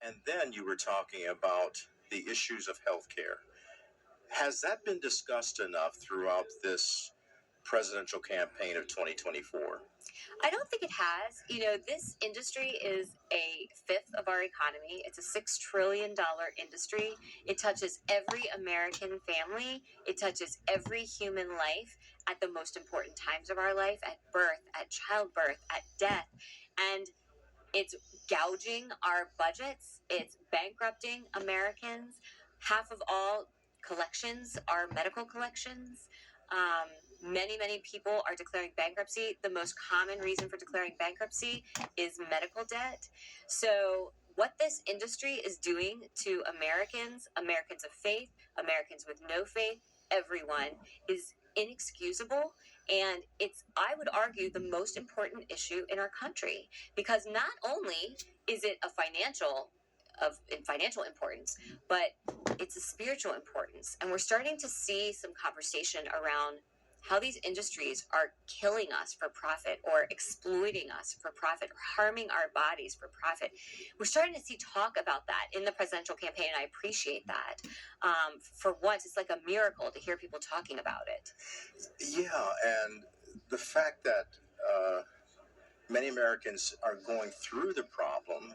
And then you were talking about the issues of healthcare. Has that been discussed enough throughout this presidential campaign of 2024? I don't think it has. This industry is a fifth of our economy. It's a $6 trillion industry. It touches every American family. It touches every human life at the most important times of our life, at birth, at childbirth, at death. And it's gouging our budgets. It's bankrupting Americans. Half of all collections are medical collections. Many people are declaring bankruptcy. The most common reason for declaring bankruptcy is medical debt. So what this industry is doing to Americans, Americans of faith, Americans with no faith, everyone, is inexcusable. And it's, I would argue, the most important issue in our country, because not only is it a financial importance, but it's a spiritual importance. And we're starting to see some conversation around how these industries are killing us for profit, or exploiting us for profit, or harming our bodies for profit. We're starting to see talk about that in the presidential campaign, and I appreciate that. For once, it's like a miracle to hear people talking about it. Yeah, and the fact that many Americans are going through the problem,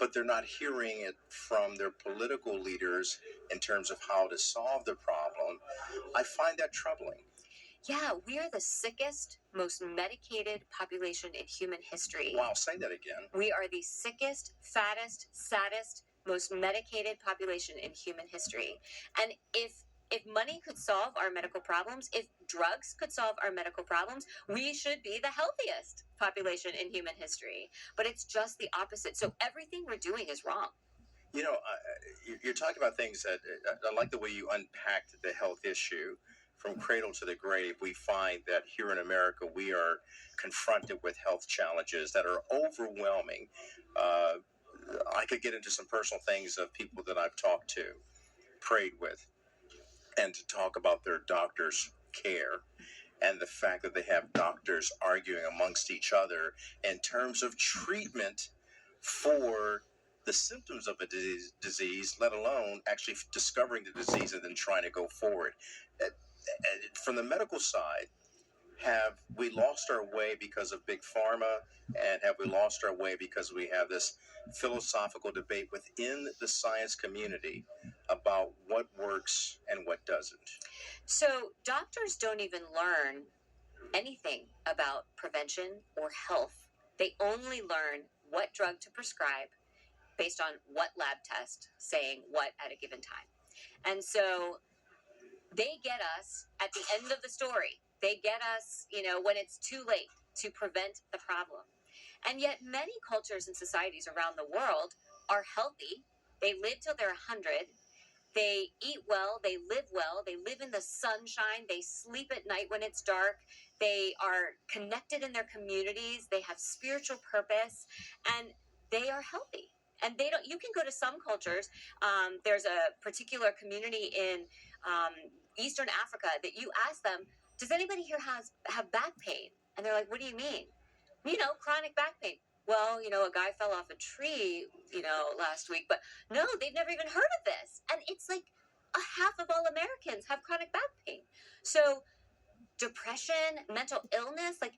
but they're not hearing it from their political leaders in terms of how to solve the problem, I find that troubling. Yeah, we are the sickest, most medicated population in human history. Wow, say that again. We are the sickest, fattest, saddest, most medicated population in human history. And if money could solve our medical problems, if drugs could solve our medical problems, we should be the healthiest population in human history. But it's just the opposite. So everything we're doing is wrong. You're talking about things that I like the way you unpacked the health issue. From cradle to the grave, we find that here in America, we are confronted with health challenges that are overwhelming. I could get into some personal things of people that I've talked to, prayed with, and to talk about their doctor's care, and the fact that they have doctors arguing amongst each other in terms of treatment for the symptoms of a disease, let alone actually discovering the disease and then trying to go forward. From the medical side, have we lost our way because of big pharma, and have we lost our way because we have this philosophical debate within the science community about what works and what doesn't? So doctors don't even learn anything about prevention or health. They only learn what drug to prescribe based on what lab test saying what at a given time. And so they get us at the end of the story. They get us, when it's too late to prevent the problem. And yet many cultures and societies around the world are healthy. They live till they're 100. They eat well, they live well, they live in the sunshine, they sleep at night when it's dark, they are connected in their communities, they have spiritual purpose, and they are healthy. And they don't, you can go to some cultures, there's a particular community in Eastern Africa that you ask them, does anybody here have back pain? And they're like, what do you mean? Chronic back pain. Well, a guy fell off a tree, last week, but no, they've never even heard of this. And it's like a half of all Americans have chronic back pain. So depression, mental illness, like,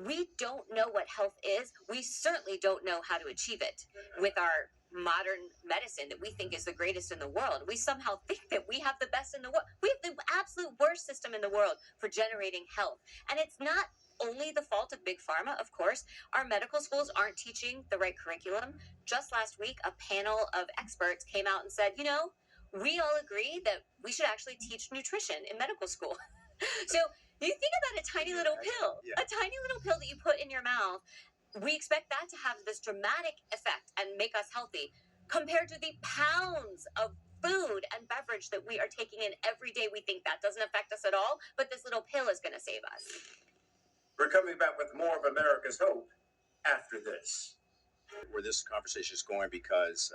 we don't know what health is. We certainly don't know how to achieve it with our modern medicine that we think is the greatest in the world. We somehow think that we have the best in the world. We have the absolute worst system in the world for generating health. And it's not only the fault of big pharma, of course. Our medical schools aren't teaching the right curriculum. Just last week, a panel of experts came out and said, we all agree that we should actually teach nutrition in medical school. So you think about a tiny little pill, a tiny little pill that you put in your mouth. We expect that to have this dramatic effect and make us healthy, compared to the pounds of food and beverage that we are taking in every day. We think that doesn't affect us at all, but this little pill is going to save us. We're coming back with more of America's Hope after this. Where this conversation is going, because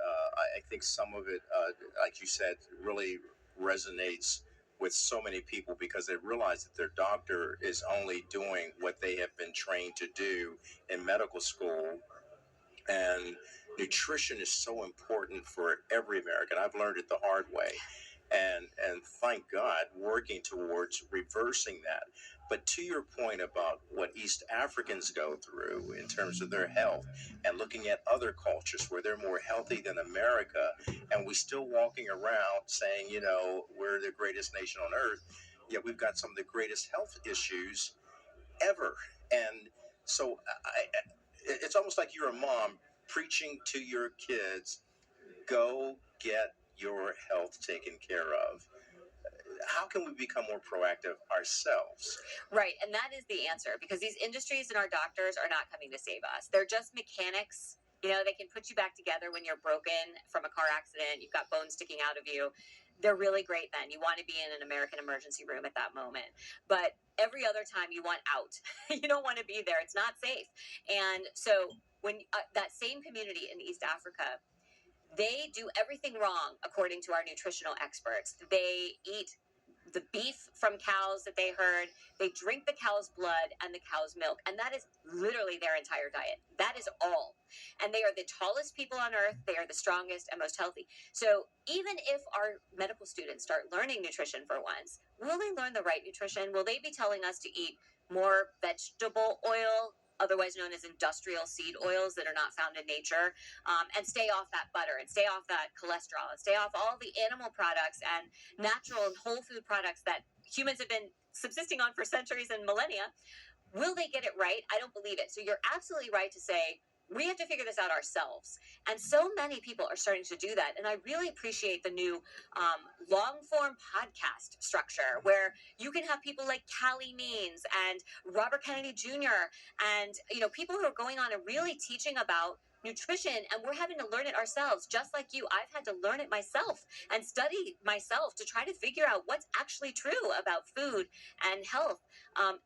I think some of it, like you said, really resonates with so many people, because they realize that their doctor is only doing what they have been trained to do in medical school, and nutrition is so important for every American. I've learned it the hard way. And thank God, working towards reversing that. But to your point about what East Africans go through in terms of their health, and looking at other cultures where they're more healthy than America, and we still walking around saying, we're the greatest nation on earth, yet we've got some of the greatest health issues ever. And so it's almost like you're a mom preaching to your kids, go get your health taken care of. How can we become more proactive ourselves? Right, and that is the answer, because these industries and our doctors are not coming to save us. They're just mechanics. They can put you back together when you're broken from a car accident, you've got bones sticking out of you. They're really great then. You want to be in an American emergency room at that moment. But every other time you want out. You don't want to be there. It's not safe. And so when that same community in East Africa, they do everything wrong according to our nutritional experts. They eat the beef from cows that they herd, they drink the cow's blood and the cow's milk, and that is literally their entire diet. That is all. And they are the tallest people on earth, they are the strongest and most healthy. So even if our medical students start learning nutrition for once, will they learn the right nutrition? Will they be telling us to eat more vegetable oil, otherwise known as industrial seed oils that are not found in nature, and stay off that butter and stay off that cholesterol and stay off all the animal products and natural and whole food products that humans have been subsisting on for centuries and millennia? Will they get it right? I don't believe it. So you're absolutely right to say, we have to figure this out ourselves. And so many people are starting to do that. And I really appreciate the new long form podcast structure where you can have people like Callie Means and Robert Kennedy Jr. and, people who are going on and really teaching about nutrition, and we're having to learn it ourselves. Just like you, I've had to learn it myself and study myself to try to figure out what's actually true about food and health.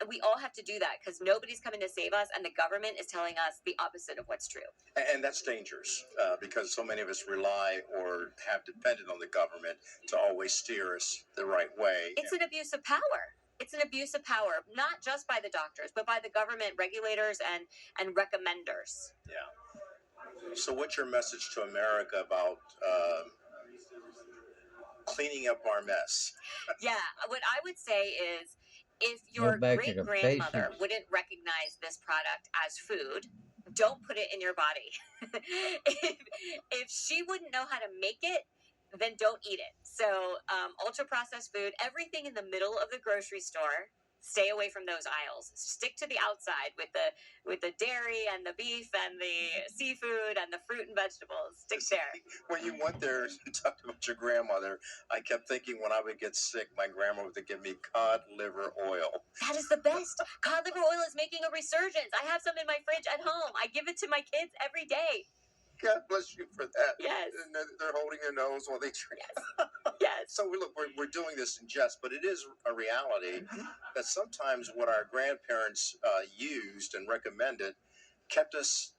We all have to do that because nobody's coming to save us, and the government is telling us the opposite of what's true. And that's dangerous because so many of us rely or have depended on the government to always steer us the right way. It's an abuse of power. It's an abuse of power, not just by the doctors, but by the government regulators and recommenders. Yeah. So what's your message to America about cleaning up our mess? Yeah, what I would say is, if your great-grandmother wouldn't recognize this product as food, don't put it in your body. if she wouldn't know how to make it, then don't eat it. So ultra-processed food, everything in the middle of the grocery store, stay away from those aisles. Stick to the outside with the dairy and the beef and the seafood and the fruit and vegetables. Stick there. When you went there and talked about your grandmother, I kept thinking when I would get sick, my grandma would give me cod liver oil. That is the best. Cod liver oil is making a resurgence. I have some in my fridge at home. I give it to my kids every day. God bless you for that. Yes. And they're holding their nose while they drink. Yes. Yes. So we're doing this in jest, but it is a reality that sometimes what our grandparents used and recommended kept us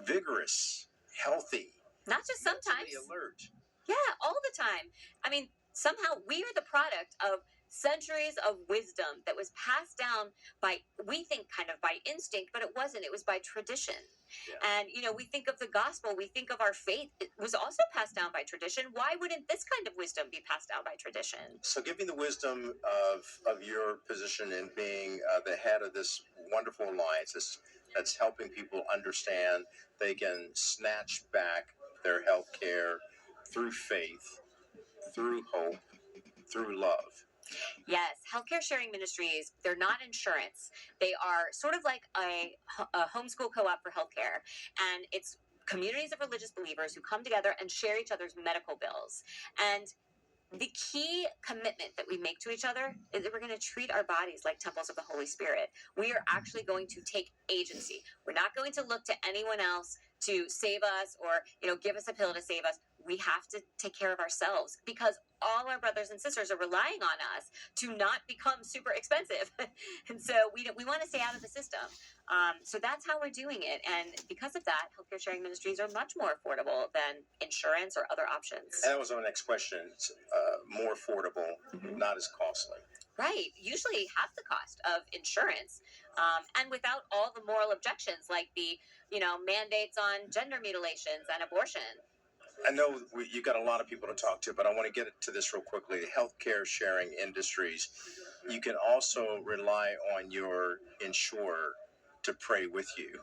vigorous, healthy. Not just sometimes. Alert. Yeah, all the time. I mean, somehow we are the product of centuries of wisdom that was passed down by, we think kind of by instinct, but it wasn't. It was by tradition. Yeah. And, we think of the gospel, we think of our faith. It was also passed down by tradition. Why wouldn't this kind of wisdom be passed down by tradition? So giving the wisdom of your position in being the head of this wonderful alliance that's helping people understand they can snatch back their health care through faith, through hope, through love. Yes, healthcare sharing ministries, they're not insurance. They are sort of like a homeschool co-op for healthcare. And it's communities of religious believers who come together and share each other's medical bills. And the key commitment that we make to each other is that we're going to treat our bodies like temples of the Holy Spirit. We are actually going to take agency. We're not going to look to anyone else to save us or, give us a pill to save us. We have to take care of ourselves because all our brothers and sisters are relying on us to not become super expensive. And so we want to stay out of the system. So that's how we're doing it. And because of that, healthcare sharing ministries are much more affordable than insurance or other options. And that was our next question. More affordable, not as costly. Right, usually half the cost of insurance, and without all the moral objections like the mandates on gender mutilations and abortion. I know you got a lot of people to talk to, but I want to get to this real quickly. The healthcare sharing industries, you can also rely on your insurer to pray with you.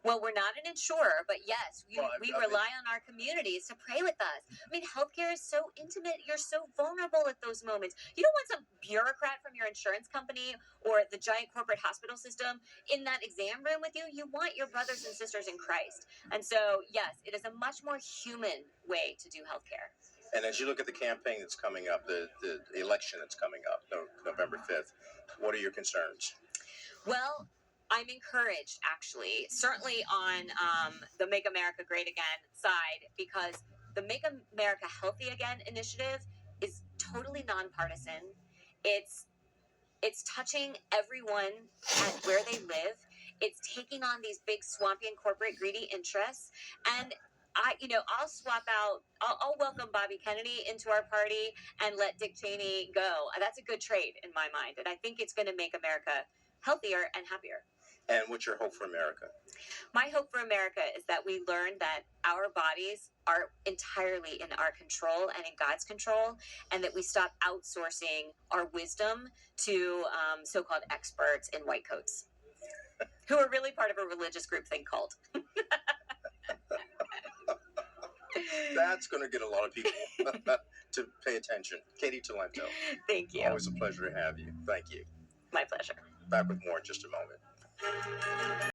Well, we're not an insurer, but yes, Well, we I mean, rely on our communities to pray with us. I mean, healthcare is so intimate. You're so vulnerable at those moments. You don't want some bureaucrat from your insurance company or the giant corporate hospital system in that exam room with you. You want your brothers and sisters in Christ. And so, yes, it is a much more human way to do healthcare. and as you look at the campaign that's coming up, the election that's coming up, November 5th, what are your concerns? Well, I'm encouraged, actually, certainly on the Make America Great Again side, because the Make America Healthy Again initiative is totally nonpartisan. It's it's touching everyone at where they live. It's taking on these big swampy and corporate greedy interests, and I'll swap out. I'll welcome Bobby Kennedy into our party and let Dick Cheney go. That's a good trade in my mind, and I think it's going to make America healthier and happier. And what's your hope for America? My hope for America is that we learn that our bodies are entirely in our control and in God's control, and that we stop outsourcing our wisdom to so-called experts in white coats who are really part of a religious groupthink cult. That's going to get a lot of people to pay attention. Katie Talento, Thank you. always a pleasure to have you. Thank you. My pleasure. Back with more in just a moment.